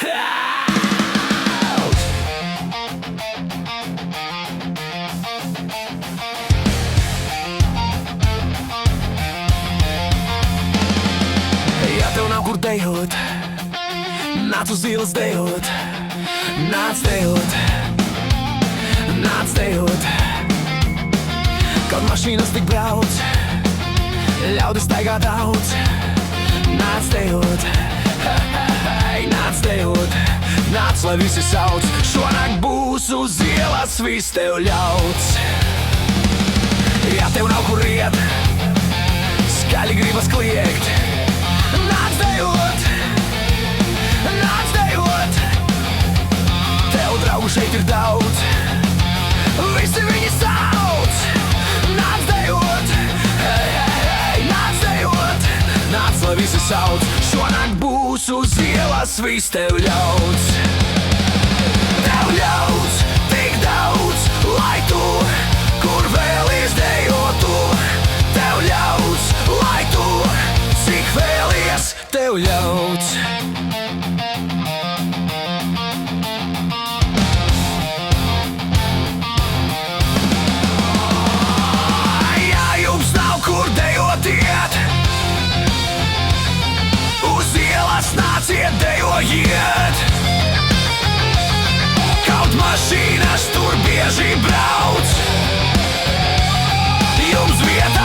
Ja tev nav kur dejot, nāc uz ielas dejot, nāc dejot, nāc dejot. Kaut mašīnas tik brauc, ļaudis staigā daudz. Nāc dejot, hei, nāc dejot, nāc, lai visi sauc. Šonakt būs uz ielas viss tev ļauts. Ja tev nav kur iet, skaļi gribas kliegt. Nāc dejot, nāc dejot, tev draugu šeit ir daudz, visi viņi sauc. Nāc dejot, hei, hei, hei, nāc dejot, nāc, lai visi sauc. Šonakt būs uz ielas viss tev ļauts. Tev ļauts tik daudz, lai tu kur vēlies dejotu. Tev ļauts, lai tu cik vēlies, tev ļauts. Ja jums nav kur dejot iet, uz ielas nāciet dejojiet. Kaut mašīnas tur bieži brauc, jums vietā